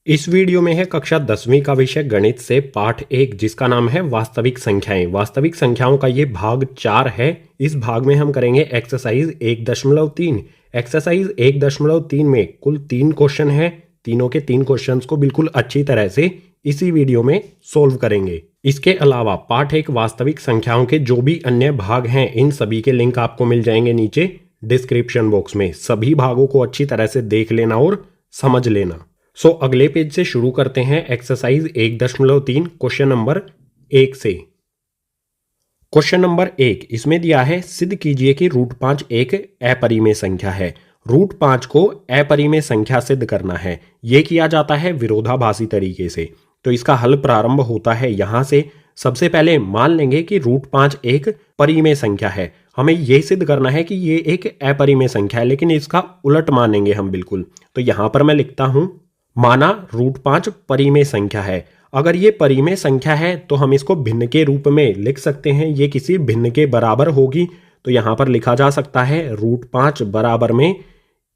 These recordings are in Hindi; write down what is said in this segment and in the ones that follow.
इस वीडियो में है कक्षा 10वीं का विषय गणित से पाठ 1 जिसका नाम है वास्तविक संख्याएं। वास्तविक संख्याओं का ये भाग 4 है। इस भाग में हम करेंगे एक्सरसाइज 1.3। एक्सरसाइज 1.3 में कुल 3 क्वेश्चन है। तीनों के 3 क्वेश्चंस को बिल्कुल अच्छी तरह से इसी वीडियो में सोल्व करेंगे। इसके अलावा पाठ 1 वास्तविक संख्याओं के जो भी अन्य भाग हैं इन सभी के लिंक आपको मिल जाएंगे नीचे डिस्क्रिप्शन बॉक्स में। सभी भागों को अच्छी तरह से देख लेना और समझ लेना। अगले पेज से शुरू करते हैं एक्सरसाइज 1.3 क्वेश्चन नंबर 1 से। क्वेश्चन नंबर 1 इसमें दिया है सिद्ध कीजिए कि √5 एक अपरिमेय संख्या है। √5 को अपरिमेय संख्या सिद्ध करना है। यह किया जाता है विरोधाभासी तरीके से। तो इसका हल प्रारंभ होता है यहां से। सबसे पहले मान लेंगे कि √5 एक परिमेय संख्या है। हमें यह सिद्ध करना है कि ये एक अपरिमेय संख्या है, लेकिन इसका उलट मानेंगे हम बिल्कुल। तो यहां पर मैं लिखता हूं माना √5 परिमेय संख्या है। अगर ये परिमेय संख्या है तो हम इसको भिन्न के रूप में लिख सकते हैं। ये किसी भिन्न के बराबर होगी। तो यहां पर लिखा जा सकता है √5 बराबर में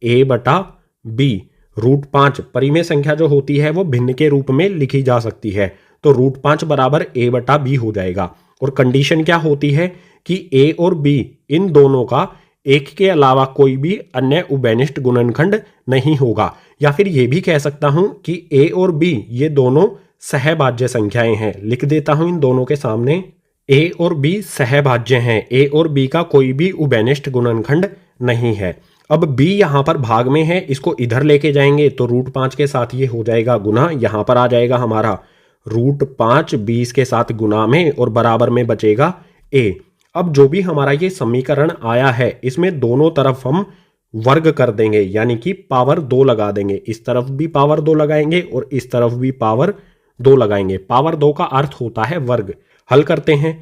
a/b। √5 परिमेय संख्या जो होती है वो भिन्न के रूप में लिखी जा सकती है। तो √5 बराबर a/b हो जाएगा। और कंडीशन क्या होती है कि a और b इन दोनों का एक के अलावा कोई भी अन्य उभयनिष्ठ गुणनखंड नहीं होगा। या फिर ये भी कह सकता हूं कि a और b ये दोनों सहभाज्य संख्याएं हैं। लिख देता हूं इन दोनों के सामने a और b सहभाज्य हैं। a और b का कोई भी उभयनिष्ठ गुणनखंड नहीं है। अब b यहां पर भाग में है, इसको इधर लेके जाएंगे तो √5 के साथ ये हो जाएगा गुना। यहां पर आ जाएगा हमारा √5 20 के साथ गुना में और बराबर में बचेगा a। अब जो भी हमारा ये समीकरण आया है इसमें दोनों तरफ हम वर्ग कर देंगे, यानी कि पावर 2 लगा देंगे। इस तरफ भी पावर 2 लगाएंगे और इस तरफ भी पावर 2 लगाएंगे। पावर 2 का अर्थ होता है वर्ग। हल करते हैं।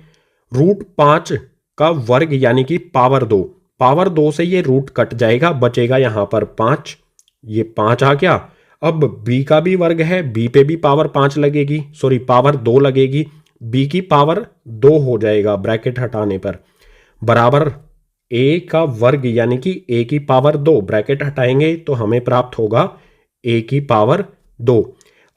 √5 का वर्ग यानी कि पावर 2। पावर 2 से ये रूट कट जाएगा, बचेगा यहां पर 5। ये 5 आ गया। अब b का भी वर्ग है, b पे भी पावर 5 लगेगी, पावर 2 लगेगी। b की पावर 2 हो जाएगा ब्रैकेट हटाने पर, बराबर a का वर्ग यानी कि a की पावर 2। ब्रैकेट हटाएंगे तो हमें प्राप्त होगा a की पावर 2।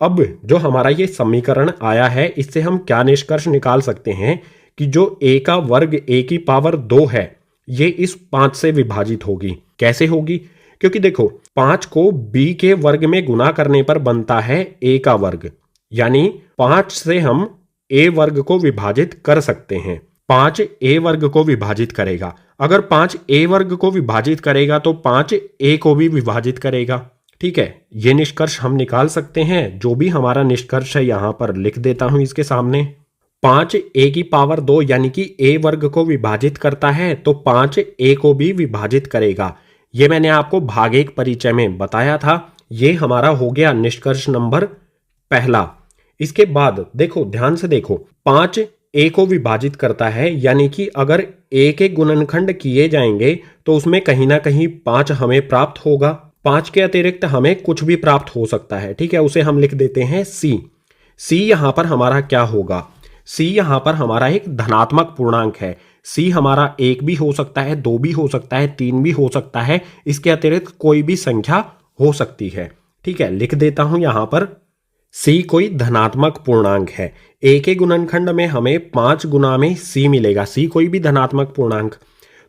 अब जो हमारा ये समीकरण आया है इससे हम क्या निष्कर्ष निकाल सकते हैं कि जो a का वर्ग a की पावर 2 है ये इस 5 से विभाजित होगी। कैसे होगी? क्योंकि देखो 5 को b के वर्ग में गुना करने पर बनता है a का वर्ग, यानी 5 से हम a वर्ग को विभाजित कर सकते हैं। 5 a वर्ग को विभाजित करेगा। अगर 5 a वर्ग को विभाजित करेगा तो 5 a को भी विभाजित करेगा। ठीक है, ये निष्कर्ष हम निकाल सकते हैं। जो भी हमारा निष्कर्ष है यहां पर लिख देता हूं इसके सामने। 5 a की पावर 2 यानी कि a वर्ग को विभाजित करता है तो 5 a को भी विभाजित करेगा। ये मैंने आपको भाग 1 परिचय में बताया था। ये हमारा हो गया निष्कर्ष नंबर पहला। इसके बाद देखो, ध्यान से देखो, 5 a को विभाजित करता है, यानी कि अगर a के गुणनखंड किए जाएंगे तो उसमें कहीं ना कहीं 5 हमें प्राप्त होगा। 5 के अतिरिक्त हमें कुछ भी प्राप्त हो सकता है। ठीक है, उसे हम लिख देते हैं c। c यहां पर हमारा क्या होगा? c यहां पर हमारा एक धनात्मक पूर्णांक है। c हमारा 1 भी हो सकता है, 2 भी हो सकता है, 3 भी हो सकता है। इसके अतिरिक्त कोई भी संख्या हो सकती है। ठीक है, लिख देता हूं यहां पर c कोई धनात्मक पूर्णांक है। a के गुणनखंड में हमें 5 गुना में c मिलेगा। c कोई भी धनात्मक पूर्णांक।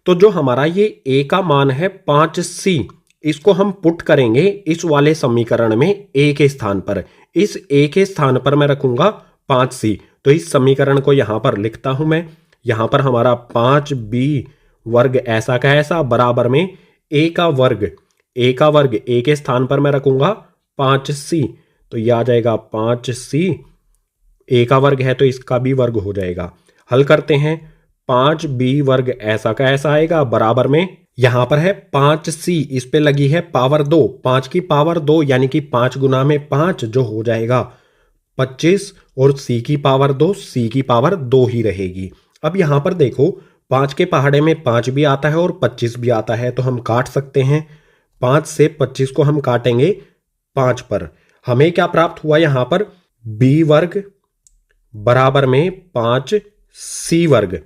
तो जो हमारा ये a का मान है 5c, इसको हम पुट करेंगे इस वाले समीकरण में a के स्थान पर। इस a के स्थान पर मैं रखूंगा 5c। तो इस समीकरण को यहां पर लिखता हूं मैं। यहां पर हमारा 5b वर्ग ऐसा का ऐसा बराबर में a का वर्ग। a का वर्ग a के स्थान पर मैं रखूंगा 5c। तो यह आ जाएगा 5c। a का वर्ग है तो इसका भी वर्ग हो जाएगा। हल करते हैं। 5b वर्ग ऐसा का ऐसा आएगा बराबर में, यहां पर है 5c, इस पे लगी है पावर 2। 5 की पावर 2 यानी कि 5 गुना में 5 जो हो जाएगा 25, और c की पावर 2, c की पावर 2 ही रहेगी। अब यहां पर देखो 5 के पहाड़े में 5 भी आता है और 25 भी आता है, तो हम काट सकते हैं। 5 से 25 को हम काटेंगे 5 पर। हमें क्या प्राप्त हुआ यहां पर? b वर्ग बराबर में 5c वर्ग।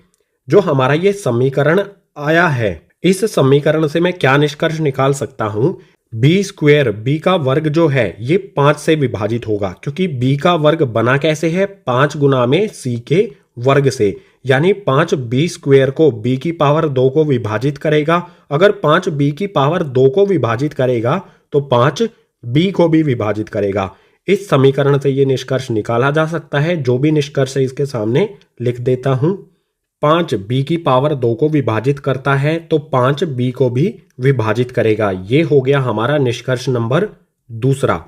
जो हमारा ये समीकरण आया है, इस समीकरण से मैं क्या निष्कर्ष निकाल सकता हूं बी स्क्वेयर, बी का वर्ग जो है ये 5 से विभाजित होगा, क्योंकि बी का वर्ग बना कैसे है, 5 गुना में सी के वर्ग से। यानी 5 बी स्क्वेयर को बी की पावर 2 को विभाजित करेगा। अगर 5 बी की पावर 2 को विभाजित करेगा तो 5 बी को भी विभाजित करेगा। इस समीकरण से ये निष्कर्ष निकाला जा सकता है। जो भी निष्कर्ष है इसके सामने लिख देता हूं। 5 बी की पावर 2 को विभाजित करता है तो 5 बी को भी विभाजित करेगा। ये हो गया हमारा निष्कर्ष नंबर दूसरा।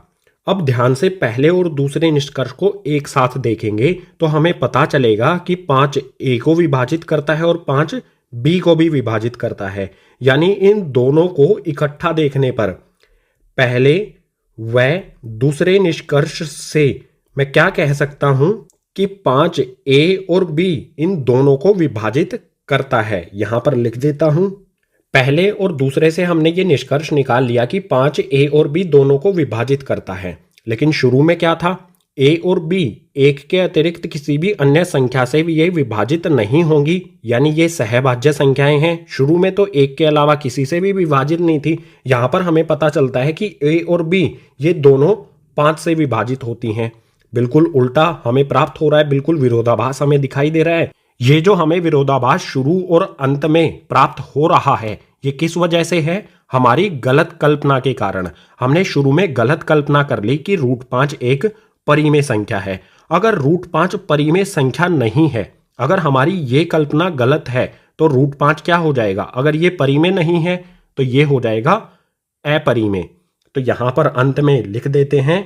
अब ध्यान से पहले और दूसरे निष्कर्ष को एक साथ देखेंगे तो हमें पता चलेगा कि 5 ए को विभाजित करता है और 5 बी को भी विभाजित करता है। यानी इन दोनों को इकट्ठा देखने पर पहले व दूसरे निष्कर्ष से मैं क्या कह सकता हूं कि 5 ए और बी इन दोनों को विभाजित करता है। यहां पर लिख देता हूं। पहले और दूसरे से हमने ये निष्कर्ष निकाल लिया कि 5 ए और बी दोनों को विभाजित करता है। लेकिन शुरू में क्या था, ए और बी एक के अतिरिक्त किसी भी अन्य संख्या से भी ये विभाजित नहीं होंगी, यानी ये सहभाज्य संख्याएं हैं। शुरू में तो एक के अलावा किसी से भी विभाजित नहीं थी। यहां पर हमें पता चलता है कि ए और बी ये दोनों 5 से विभाजित होती हैं। बिल्कुल उल्टा हमें प्राप्त हो रहा है, बिल्कुल विरोधाभास हमें दिखाई दे रहा है। ये जो हमें विरोधाभास शुरू और अंत में प्राप्त हो रहा है ये किस वजह से है, हमारी गलत कल्पना के कारण। हमने शुरू में गलत कल्पना कर ली कि √5 एक परिमेय संख्या है। अगर √5 परिमेय संख्या नहीं है, अगर हमारी ये कल्पना गलत है तो √5 क्या हो जाएगा, अगर ये परिमेय नहीं है तो ये हो जाएगा अपरिमेय। तो यहां पर अंत में लिख देते हैं,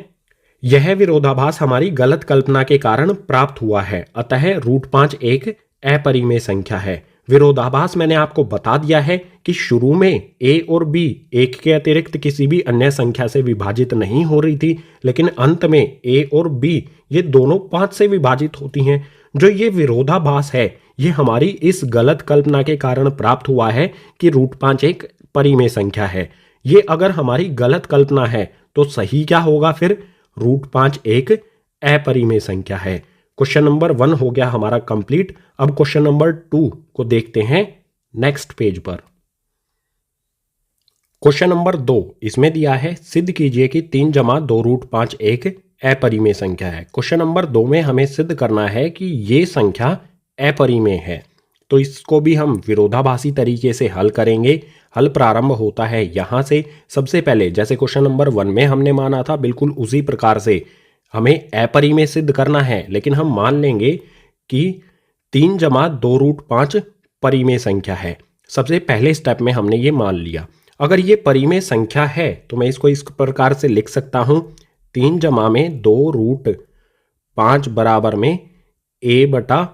यह विरोधाभास हमारी गलत कल्पना के कारण प्राप्त हुआ है, अतः √5 एक अपरिमेय संख्या है। विरोधाभास मैंने आपको बता दिया है कि शुरू में ए और बी एक के अतिरिक्त किसी भी अन्य संख्या से विभाजित नहीं हो रही थी, लेकिन अंत में ए और बी ये दोनों 5 से विभाजित होती हैं। जो ये विरोधाभास है ये हमारी इस गलत कल्पना के कारण प्राप्त हुआ है कि √5 एक परिमेय संख्या है। ये अगर हमारी गलत कल्पना है तो सही क्या होगा फिर, √5 एक अपरिमेय संख्या है। क्वेश्चन नंबर 1 हो गया हमारा कंप्लीट। अब क्वेश्चन नंबर 2 को देखते हैं नेक्स्ट पेज पर। क्वेश्चन नंबर 2 इसमें दिया है, सिद्ध कीजिए कि 3 जमा 2 √5 एक अपरिमेय संख्या है। क्वेश्चन नंबर 2 में हमें सिद्ध करना है कि ये संख्या अपरिमेय है। तो इसको भी हम विरोधाभासी तरीके से हल करेंगे। हल प्रारंभ होता है यहां से। सबसे पहले जैसे क्वेश्चन नंबर 1 में हमने माना था, बिल्कुल उसी प्रकार से हमें अपरिमेय सिद्ध करना है, लेकिन हम मान लेंगे कि 3 जमा 2 √5 परिमेय संख्या है। सबसे पहले स्टेप में हमने ये मान लिया। अगर ये परिमेय संख्या है तो मैं इसको इस प्रकार से लिख सकता हूं, 3 जमा में 2 √5 बराबर में a बटा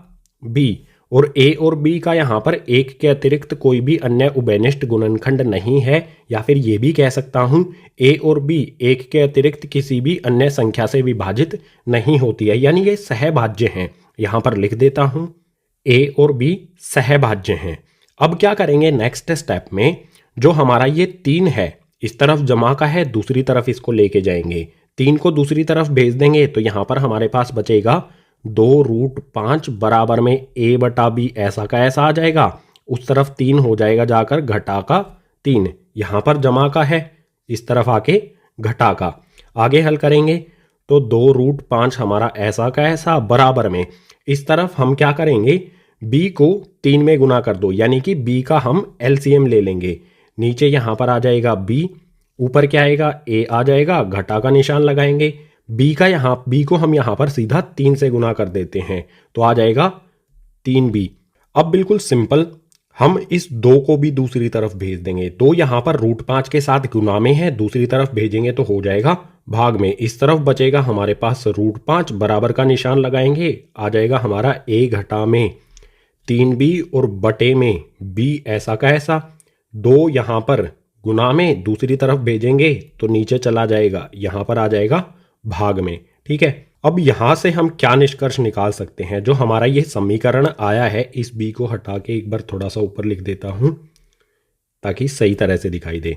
b, और a और b का यहाँ पर एक के अतिरिक्त कोई भी अन्य उभयनिष्ठ गुणनखंड नहीं है। या फिर ये भी कह सकता हूँ a और b एक के अतिरिक्त किसी भी अन्य संख्या से विभाजित नहीं होती है, यानी ये सहभाज्य हैं। यहाँ पर लिख देता हूँ a और b सहभाज्य हैं। अब क्या करेंगे नेक्स्ट स्टेप में, जो हमारा ये 3 है इस तरफ जमा का है, दूसरी तरफ इसको लेके जाएंगे। 3 को दूसरी तरफ भेज देंगे तो यहाँ पर हमारे पास बचेगा 2 √5 बराबर में a बटा b, ऐसा का ऐसा आ जाएगा। उस तरफ 3 हो जाएगा जाकर घटा का 3, यहाँ पर जमा का है, इस तरफ आके घटा का। आगे हल करेंगे तो 2 √5 हमारा ऐसा का ऐसा बराबर में, इस तरफ हम क्या करेंगे, b को 3 में गुना कर दो, यानी कि b का हम LCM ले लेंगे। नीचे यहाँ पर आ जाएगा b, ऊपर क्या आएगा a आ जाएगा, घटा का निशान लगाएंगे। b को हम यहाँ पर सीधा 3 से गुना कर देते हैं तो आ जाएगा 3b। अब बिल्कुल सिंपल, हम इस 2 को भी दूसरी तरफ भेज देंगे। 2 यहाँ पर √5 के साथ गुना में है, दूसरी तरफ भेजेंगे तो हो जाएगा भाग में। इस तरफ बचेगा हमारे पास √5, बराबर का निशान लगाएंगे, आ जाएगा हमारा a घटा में 3b और बटे में b ऐसा का ऐसा। 2 यहाँ पर गुना में दूसरी तरफ भेजेंगे तो नीचे चला जाएगा, यहाँ पर आ जाएगा भाग में। ठीक है, अब यहां से हम क्या निष्कर्ष निकाल सकते हैं, जो हमारा ये समीकरण आया है, इस b को हटा के एक बार थोड़ा सा ऊपर लिख देता हूं ताकि सही तरह से दिखाई दे।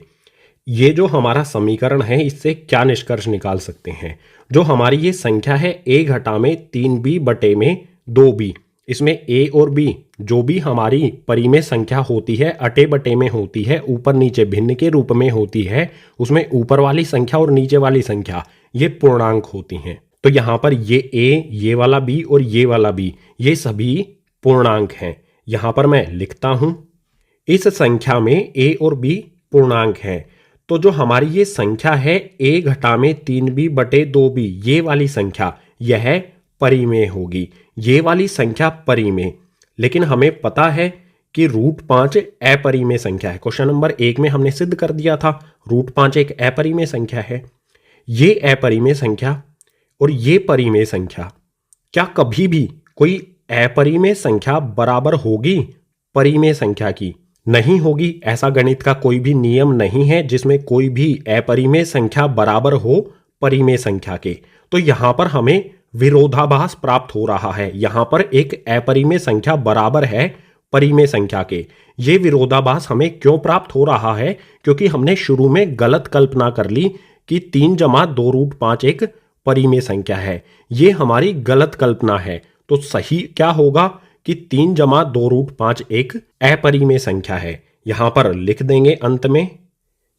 ये जो हमारा समीकरण है इससे क्या निष्कर्ष निकाल सकते हैं, जो हमारी ये संख्या है a घटा में 3b बटे में 2b, इसमें ए और बी जो भी हमारी परिमेय संख्या होती है, अटे बटे में होती है, ऊपर नीचे भिन्न के रूप में होती है, उसमें ऊपर वाली संख्या और नीचे वाली संख्या ये पूर्णांक होती हैं। तो यहाँ पर ये ए, ये वाला बी और ये वाला बी ये सभी पूर्णांक हैं। यहाँ पर मैं लिखता हूं इस संख्या में ए और बी पूर्णांक हैं। तो जो हमारी ये संख्या है ए घटा में 3b बटे 2b, ये वाली संख्या यह परिमेय होगी, ये वाली संख्या परिमेय। लेकिन हमें पता है कि √5 अपरिमेय संख्या है। क्वेश्चन नंबर 1 में हमने सिद्ध कर दिया था √5 एक अपरिमेय संख्या है। ये अपरिमेय संख्या और ये परिमेय संख्या, क्या कभी भी कोई अपरिमेय संख्या बराबर होगी परिमेय संख्या की? नहीं होगी। ऐसा गणित का कोई भी नियम नहीं है जिसमें कोई भी अपरिमेय संख्या बराबर हो परिमेय संख्या के। तो यहां पर हमें विरोधाभास प्राप्त हो रहा है। यहां पर एक अपरिमेय संख्या बराबर है परिमेय संख्या के। ये विरोधाभास हमें क्यों प्राप्त हो रहा है? क्योंकि हमने शुरू में गलत कल्पना कर ली कि 3 जमा 2√5 एक परिमेय संख्या है। ये हमारी गलत कल्पना है। तो सही क्या होगा कि 3 जमा 2√5 एक अपरिमेय संख्या है। यहां पर लिख देंगे अंत में,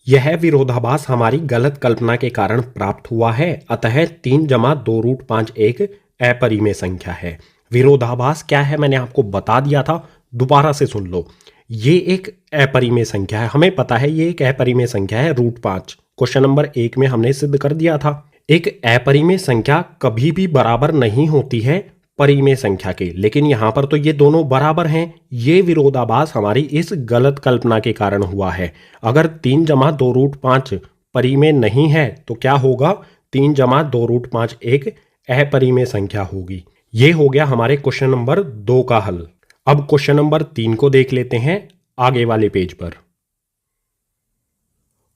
यह विरोधाभास हमारी गलत कल्पना के कारण प्राप्त हुआ है, अतः 3 जमा 2√5 एक अपरिमेय संख्या है। विरोधाभास क्या है मैंने आपको बता दिया था, दोबारा से सुन लो। ये एक अपरिमेय संख्या है, हमें पता है ये एक अपरिमेय संख्या है √5। क्वेश्चन नंबर 1 में हमने सिद्ध कर दिया था। एक अपरिमेय संख्या कभी भी बराबर नहीं होती है परिमेय संख्या के, लेकिन यहां पर तो ये दोनों बराबर हैं। ये विरोधाभास हमारी इस गलत कल्पना के कारण हुआ है। अगर 3 जमा 2√5 परिमेय नहीं है तो क्या होगा? 3 जमा 2√5 एक अपरिमेय संख्या होगी। ये हो गया हमारे क्वेश्चन नंबर 2 का हल। अब क्वेश्चन नंबर 3 को देख लेते हैं आगे वाले पेज पर।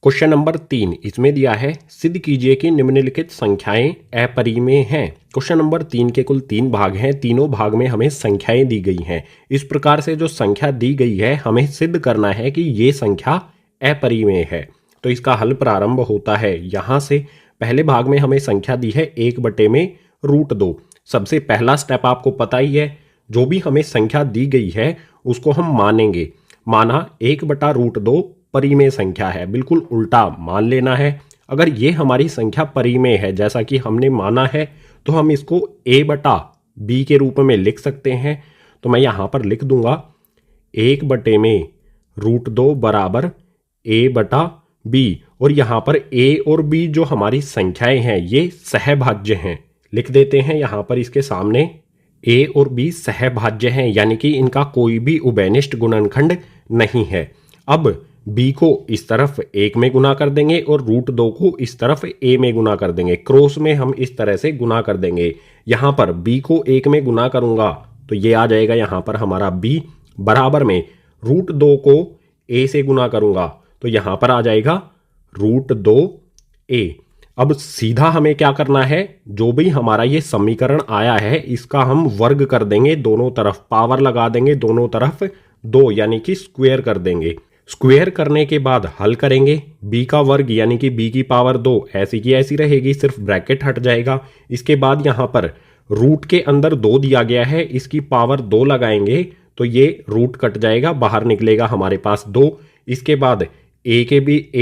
क्वेश्चन नंबर 3 इसमें दिया है, सिद्ध कीजिए कि निम्नलिखित संख्याएं अपरिमेय हैं। क्वेश्चन नंबर 3 के कुल 3 भाग हैं, तीनों भाग में हमें संख्याएं दी गई हैं। इस प्रकार से जो संख्या दी गई है हमें सिद्ध करना है कि ये संख्या अपरिमेय है। तो इसका हल प्रारंभ होता है यहां से। पहले भाग में हमें संख्या दी है 1 बटे में √2। सबसे पहला स्टेप आपको पता ही है, जो भी हमें संख्या दी गई है उसको हम मानेंगे। माना 1 बटा √2 परिमेय संख्या है, बिल्कुल उल्टा मान लेना है। अगर ये हमारी संख्या परिमेय है जैसा कि हमने माना है तो हम इसको a बटा b के रूप में लिख सकते हैं। तो मैं यहां पर लिख दूंगा 1 बटे में √2 बराबर a बटा b, और यहां पर a और b जो हमारी संख्याएं हैं ये सहभाज्य हैं। लिख देते हैं यहां पर इसके सामने a और b सहभाज्य हैं, यानी कि इनका कोई भी उभयनिष्ठ गुणनखंड नहीं है। अब b को इस तरफ 1 में गुना कर देंगे और √2 को इस तरफ a में गुना कर देंगे। क्रॉस में हम इस तरह से गुना कर देंगे। यहां पर b को 1 में गुना करूंगा तो ये आ जाएगा यहां पर हमारा b, बराबर में √2 को a से गुना करूंगा तो यहां पर आ जाएगा √2a। अब सीधा हमें क्या करना है, जो भी हमारा ये समीकरण आया है इसका हम वर्ग कर देंगे दोनों तरफ, पावर लगा देंगे दोनों तरफ 2, यानी कि स्क्वायर कर देंगे। स्क्वायर करने के बाद हल करेंगे। b का वर्ग यानी कि b की पावर 2 ऐसी की ऐसी रहेगी, सिर्फ ब्रैकेट हट जाएगा। इसके बाद यहाँ पर रूट के अंदर 2 दिया गया है, इसकी पावर 2 लगाएंगे तो ये रूट कट जाएगा, बाहर निकलेगा हमारे पास 2। इसके बाद a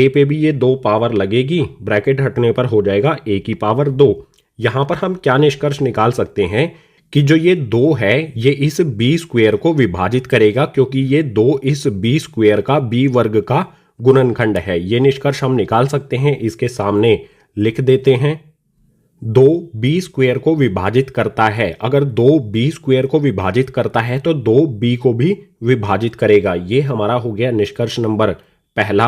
पे भी ये 2 पावर लगेगी, ब्रैकेट हटने पर हो जाएगा a की पावर 2। यहाँ पर हम क्या निष्कर्ष निकाल सकते हैं कि जो ये 2 है ये इस b स्क्वायर को विभाजित करेगा, क्योंकि ये 2 इस b स्क्वायर का b वर्ग का गुणनखंड है। ये निष्कर्ष हम निकाल सकते हैं। इसके सामने लिख देते हैं 2 b स्क्वायर को विभाजित करता है। अगर 2 b स्क्वायर को विभाजित करता है तो 2 b को भी विभाजित करेगा। ये हमारा हो गया निष्कर्ष नंबर पहला।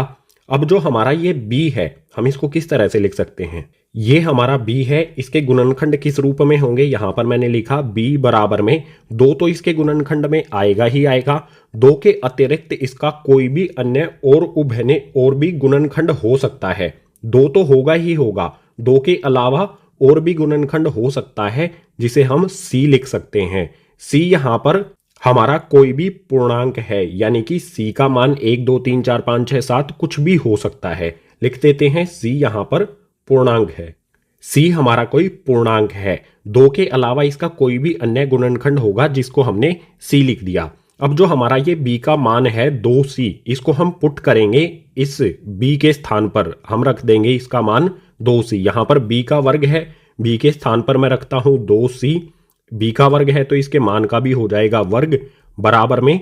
अब जो हमारा ये b है हम इसको किस तरह से लिख सकते हैं, ये हमारा b है, इसके गुणनखंड किस रूप में होंगे, यहां पर मैंने लिखा b बराबर में 2 तो इसके गुणनखंड में आएगा ही आएगा, 2 के अतिरिक्त इसका कोई भी अन्य और उभयनिष्ठ और भी गुणनखंड हो सकता है। 2 तो होगा ही होगा, 2 के अलावा और भी गुणनखंड हो सकता है जिसे हम c लिख सकते हैं। c यहां पर हमारा कोई भी पूर्णांक है, यानी कि c का मान 1 2 3 4 5 6 7 कुछ भी हो सकता है। लिख देते हैं c यहां पर पूर्णांक है। सी हमारा कोई पूर्णांक है, दो के अलावा इसका कोई भी अन्य गुणनखंड होगा जिसको हमने सी लिख दिया। अब जो हमारा ये b का मान है 2c, इसको हम पुट करेंगे इस b के स्थान पर, हम रख देंगे इसका मान 2c। यहां पर b का वर्ग है, b के स्थान पर मैं रखता हूं 2c, b का वर्ग है तो इसके मान का भी हो जाएगा वर्ग, बराबर में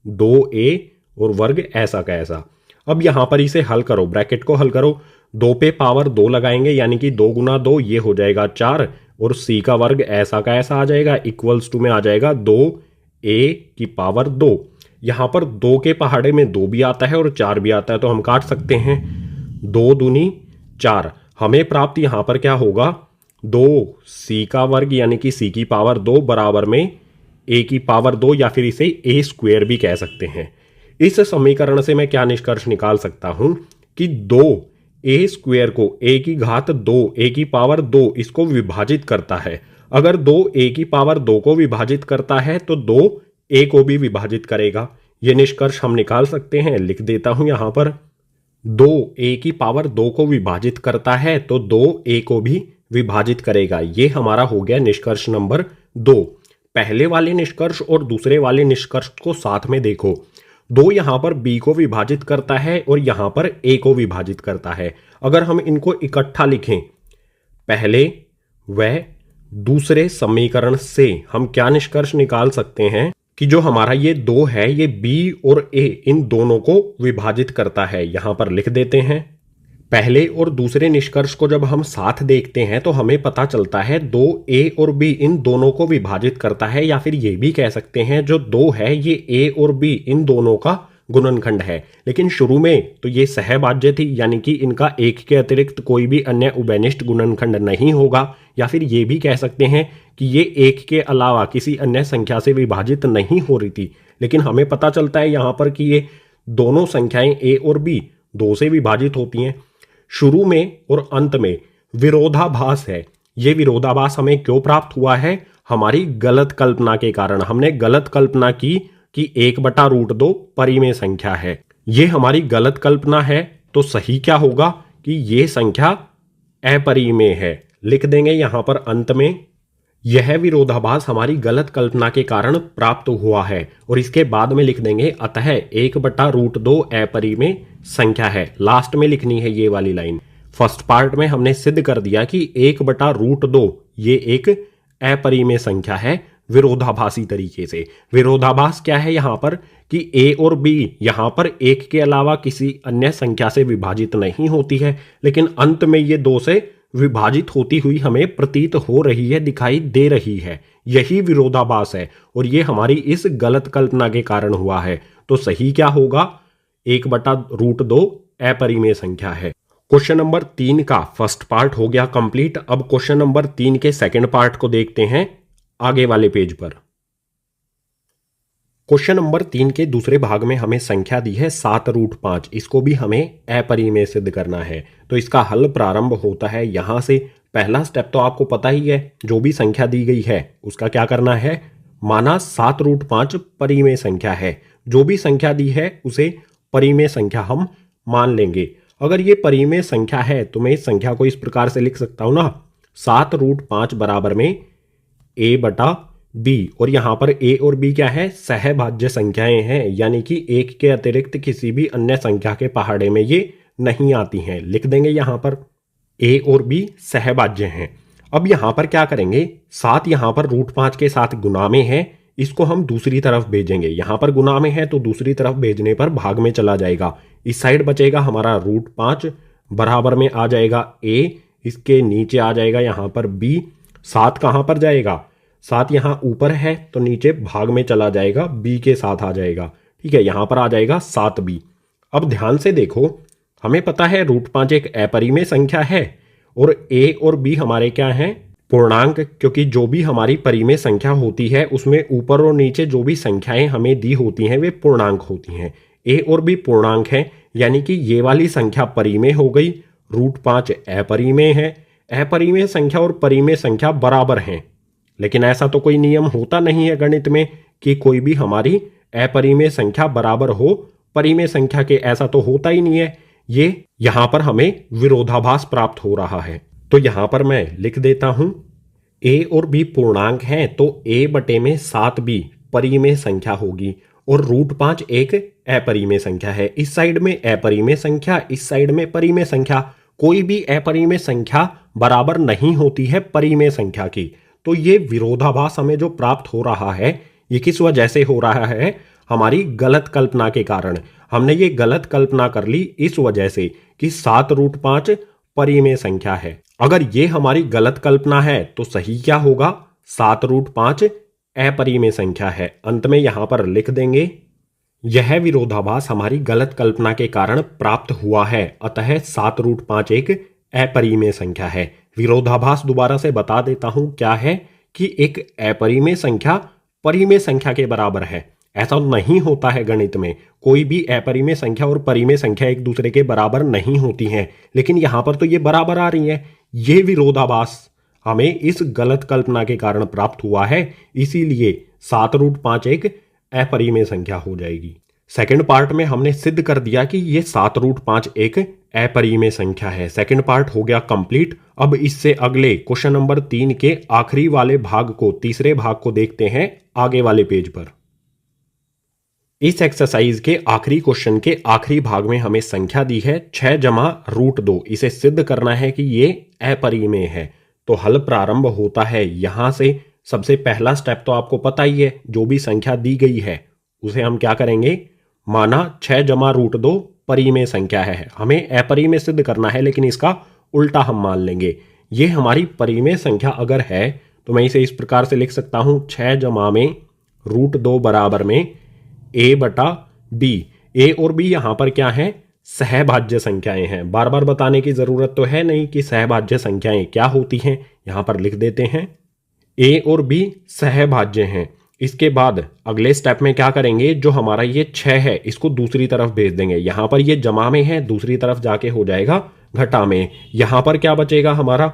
2a और वर्ग ऐसा का ऐसा। अब यहां पर इसे हल करो, ब्रैकेट को हल करो, 2 पे पावर 2 लगाएंगे यानी कि 2 गुना 2 ये हो जाएगा 4, और c का वर्ग ऐसा का ऐसा आ जाएगा, इक्वल्स टू में आ जाएगा 2a की पावर 2। यहां पर 2 के पहाड़े में 2 भी आता है और 4 भी आता है तो हम काट सकते हैं, 2 दूनी 4। हमें प्राप्त यहां पर क्या होगा, 2c का वर्ग यानी कि c की पावर 2 बराबर में a की पावर 2, या फिर इसे a स्क्वायर भी कह सकते हैं। इस समीकरण से मैं क्या निष्कर्ष निकाल सकता हूं कि 2a स्क्वायर को a की घात 2 a की पावर 2 इसको विभाजित करता है। अगर 2a की पावर 2 को विभाजित करता है तो 2a को भी विभाजित करेगा। ये निष्कर्ष हम निकाल सकते हैं, लिख देता हूं यहां पर, 2a की पावर 2 को विभाजित करता है तो 2a को भी विभाजित करेगा। ये हमारा हो गया निष्कर्ष नंबर 2। पहले वाले निष्कर्ष और दूसरे वाले निष्कर्ष को साथ में देखो, 2 यहां पर b को विभाजित करता है और यहां पर a को विभाजित करता है। अगर हम इनको इकट्ठा लिखें पहले व दूसरे समीकरण से, हम क्या निष्कर्ष निकाल सकते हैं कि जो हमारा ये 2 है ये b और a इन दोनों को विभाजित करता है। यहां पर लिख देते हैं। पहले और दूसरे निष्कर्ष को जब हम साथ देखते हैं तो हमें पता चलता है 2a और b इन दोनों को विभाजित करता है, या फिर ये भी कह सकते हैं जो 2 है ये a और b इन दोनों का गुणनखंड है। लेकिन शुरू में तो ये सहभाज्य थी, यानी कि इनका एक के अतिरिक्त कोई भी अन्य उभयनिष्ठ गुणनखंड नहीं होगा, या फिर ये भी कह सकते हैं कि ये एक के अलावा किसी अन्य संख्या से विभाजित नहीं हो रही थी। लेकिन हमें पता चलता है यहां पर कि ये दोनों संख्याएं a और b 2 से विभाजित होती हैं। शुरू में और अंत में विरोधाभास है। ये विरोधाभास हमें क्यों प्राप्त हुआ है, हमारी गलत कल्पना के कारण। हमने गलत कल्पना की कि 1/√2 परिमेय संख्या है। ये हमारी गलत कल्पना है, तो सही क्या होगा कि ये संख्या अपरिमेय है। लिख देंगे यहां पर अंत में, यह विरोधाभास हमारी गलत कल्पना के कारण प्राप्त हुआ है, और इसके बाद में लिख देंगे अतः 1/√2 अपरिमेय संख्या है। लास्ट में लिखनी है ये वाली लाइन। फर्स्ट पार्ट में हमने सिद्ध कर दिया कि 1/√2 ये एक अपरिमेय संख्या है विरोधाभासी तरीके से। विरोधाभास क्या है यहां पर कि a और b यहां पर एक के अलावा किसी अन्य संख्या से विभाजित नहीं होती है, लेकिन अंत में ये 2 से विभाजित होती हुई हमें प्रतीत हो रही है, दिखाई दे रही है। यही विरोधाभास है, और ये हमारी इस गलत कल्पना के कारण हुआ है। तो सही क्या होगा, 1/√2 अपरिमेय संख्या है। क्वेश्चन नंबर 3 का फर्स्ट पार्ट हो गया कंप्लीट। अब क्वेश्चन नंबर 3 के सेकंड पार्ट को देखते हैं आगे वाले पेज पर। क्वेश्चन नंबर 3 के दूसरे भाग में हमें संख्या दी है 7√5। इसको भी हमें अपरिमेय सिद्ध करना है। तो इसका हल प्रारंभ होता है यहां से। पहला स्टेप तो आपको पता ही है, जो भी संख्या दी गई है उसका क्या करना है, माना 7√5 परिमेय संख्या है। जो भी संख्या दी है उसे परिमेय संख्या हम मान लेंगे। अगर ये परिमेय संख्या है तो मैं इस संख्या को इस प्रकार से लिख सकता हूं ना, 7√5 बराबर में a/b, और यहां पर a और b क्या है, सहभाज्य संख्याएं हैं, यानी कि एक के अतिरिक्त किसी भी अन्य संख्या के पहाड़े में ये नहीं आती हैं। लिख देंगे यहां पर a और b सहभाज्य हैं। अब यहां पर क्या करेंगे, 7 यहां पर √5 के साथ गुणा में है, इसको हम दूसरी तरफ भेजेंगे। यहां पर गुणा में है तो दूसरी तरफ भेजने पर भाग में चला जाएगा। इस साइड बचेगा हमारा √5, बराबर में आ जाएगा a, इसके नीचे आ जाएगा यहां पर b। 7 कहां पर जाएगा, 7 यहां ऊपर है तो नीचे भाग में चला जाएगा, b के साथ आ जाएगा। ठीक है, यहां पर आ जाएगा 7b। अब ध्यान से देखो, हमें पता है √5 एक अपरिमेय संख्या है और a और b हमारे क्या हैं, पूर्णांक। क्योंकि जो भी हमारी परिमेय संख्या होती है उसमें ऊपर और नीचे जो भी संख्याएं हमें दी होती हैं वे पूर्णांक होती हैं। a और b पूर्णांक हैं, यानी कि ये वाली संख्या परिमेय हो गई, √5 अपरिमेय है। अपरिमेय संख्या और परिमेय संख्या बराबर हैं, लेकिन ऐसा तो कोई नियम होता नहीं है गणित में कि कोई भी हमारी अपरिमेय संख्या बराबर हो परिमेय संख्या के, ऐसा तो होता ही नहीं है। ये यहां पर हमें विरोधाभास प्राप्त हो रहा है। तो यहां पर मैं लिख देता हूं a और b पूर्णांक हैं तो a बटे में 7b परिमेय संख्या होगी और √5 एक अपरिमेय संख्या है। इस साइड में अपरिमेय संख्या, इस साइड में परिमेय संख्या। कोई भी अपरिमेय संख्या बराबर नहीं होती है परिमेय संख्या की। तो ये विरोधाभास हमें जो प्राप्त हो रहा है ये किस वजह से हो रहा है? हमारी गलत कल्पना के कारण। हमने ये गलत कल्पना कर ली इस वजह से कि 7√5 परिमेय संख्या है। अगर ये हमारी गलत कल्पना है तो सही क्या होगा? 7√5 अपरिमेय संख्या है। अंत में यहां पर लिख देंगे यह विरोधाभास हमारी गलत कल्पना के कारण प्राप्त हुआ है, अतः 7√5 एक अपरिमेय संख्या है। विरोधाभास दोबारा से बता देता हूं क्या है कि एक अपरिमेय संख्या परिमेय संख्या के बराबर है। ऐसा नहीं होता है गणित में, कोई भी अपरिमेय संख्या और परिमेय संख्या एक दूसरे के बराबर नहीं होती हैं, लेकिन यहां पर तो ये बराबर आ रही है। ये विरोधाभास हमें इस गलत कल्पना के कारण प्राप्त हुआ है, इसीलिए 7√5 एक अपरिमेय संख्या हो जाएगी। सेकंड पार्ट में हमने सिद्ध कर दिया कि ये 7√5 एक अपरिमेय संख्या है। सेकंड पार्ट हो गया कंप्लीट। अब इससे अगले क्वेश्चन नंबर 3 के आखिरी वाले भाग को, तीसरे भाग को देखते हैं आगे वाले पेज पर। इस एक्सरसाइज के आखिरी क्वेश्चन के आखिरी भाग में हमें संख्या दी है 6 जमा √2। इसे सिद्ध करना है कि ये अपरिमेय है। तो हल प्रारंभ होता है यहां से। सबसे पहला स्टेप तो आपको पता ही है, जो भी संख्या दी गई है उसे हम क्या करेंगे, माना 6 जमा √2 परिमेय संख्या है। हमें अपरिमेय सिद्ध करना है, लेकिन इसका उल्टा हम मान लेंगे। ये हमारी परिमेय संख्या अगर है तो मैं इसे इस प्रकार से लिख सकता हूं, 6 जमा में √2 बराबर में a बटा b। a और b यहां पर क्या है, सहभाज्य संख्याएं हैं। बार बार बताने की जरूरत तो है नहीं कि सहभाज्य संख्याएं क्या होती हैं। यहां पर लिख देते हैं a और b सहभाज्य हैं। इसके बाद अगले स्टेप में क्या करेंगे, जो हमारा ये 6 है इसको दूसरी तरफ भेज देंगे। यहां पर ये जमा में है, दूसरी तरफ जाके हो जाएगा घटा में। यहां पर क्या बचेगा, हमारा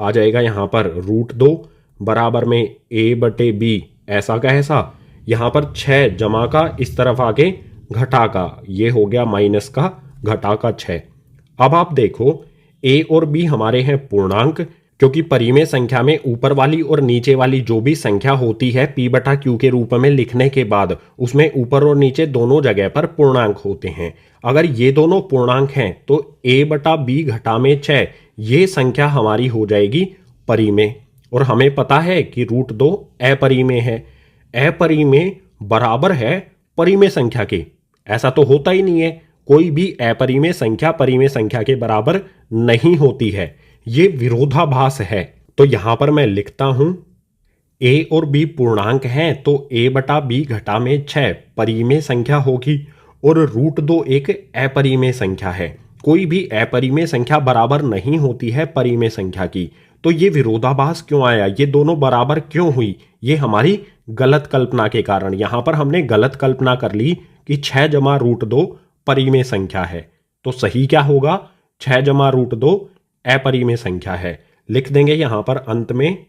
आ जाएगा यहां पर √2 बराबर में a बटे b, ऐसा का ऐसा। यहां पर 6 जमा का इस तरफ आके घटा का, ये हो गया माइनस का घटा का 6। अब आप देखो a और b हमारे हैं पूर्णांक, क्योंकि परिमेय संख्या में ऊपर वाली और नीचे वाली जो भी संख्या होती है p बटा q के रूप में लिखने के बाद उसमें ऊपर और नीचे दोनों जगह पर पूर्णांक होते हैं। अगर ये दोनों पूर्णांक हैं तो a बटा b घटा में 6 ये संख्या हमारी हो जाएगी परिमेय। और हमें पता है कि √2 अपरिमेय है। अपरिमेय बराबर है परिमेय संख्या के, ऐसा तो होता ही नहीं है। कोई भी अपरिमेय संख्या परिमेय संख्या के बराबर नहीं होती है। ये विरोधाभास है। तो यहां पर मैं लिखता हूं a और b पूर्णांक हैं तो a बटा b घटा में 6 परिमेय संख्या होगी और √2 एक अपरिमेय संख्या है। कोई भी अपरिमेय संख्या बराबर नहीं होती है परिमेय संख्या की। तो ये विरोधाभास क्यों आया, ये दोनों बराबर क्यों हुई, ये हमारी गलत कल्पना के कारण। यहां पर हमने गलत कल्पना कर ली कि 6 जमा √2 परिमेय संख्या है। तो सही क्या होगा, 6 जमा √2 अपरिमेय संख्या है। लिख देंगे यहां पर अंत में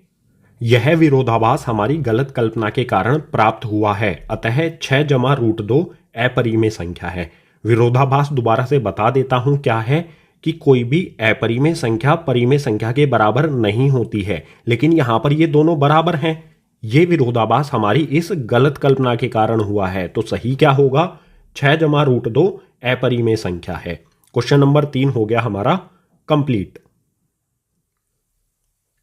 यह विरोधाभास हमारी गलत कल्पना के कारण प्राप्त हुआ है, अतः 6 जमा √2 अपरिमेय संख्या है। विरोधाभास दोबारा से बता देता हूं क्या है कि कोई भी अपरिमेय संख्या परिमेय संख्या के बराबर नहीं होती है, लेकिन यहां पर ये दोनों बराबर हैं। ये विरोधाभास हमारी इस गलत कल्पना के कारण हुआ है। तो सही क्या होगा, 6 जमा √2 अपरिमेय संख्या है। क्वेश्चन नंबर 3 हो गया हमारा कंप्लीट।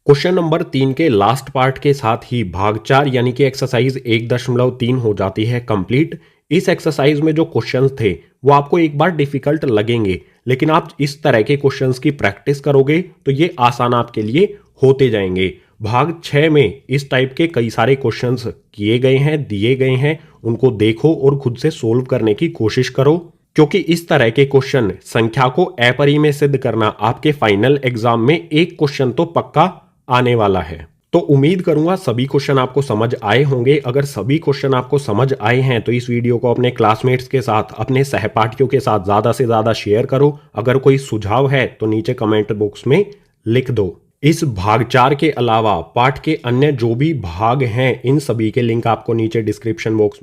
क्वेश्चन नंबर 3 के लास्ट पार्ट के साथ ही भाग 4 यानी कि एक्सरसाइज 1.3 हो जाती है कंप्लीट। इस एक्सरसाइज में जो क्वेश्चंस थे वो आपको एक बार डिफिकल्ट लगेंगे, लेकिन आप इस तरह के क्वेश्चंस की प्रैक्टिस करोगे तो ये आसान आपके लिए होते जाएंगे। भाग 6 में इस टाइप के कई सारे क्वेश्चंस किए गए हैं, दिए गए हैं, उनको देखो और खुद से सोल्व करने की कोशिश करो, क्योंकि इस तरह के क्वेश्चन संख्या को अपरिमेय सिद्ध करना आपके फाइनल एग्जाम में एक क्वेश्चन तो पक्का आने वाला है। तो उम्मीद करूंगा सभी क्वेश्चन आपको समझ आए होंगे। अगर सभी क्वेश्चन आपको समझ आए हैं तो इस वीडियो को अपने क्लासमेट्स के साथ, अपने सहपाठियों के साथ ज्यादा से ज्यादा शेयर करो। अगर कोई सुझाव है तो नीचे कमेंट बॉक्स में लिख दो। इस भाग 4 के अलावा पाठ के अन्य जो भी भाग हैं इन सभी के लिंक आपको नीचे डिस्क्रिप्शन बॉक्स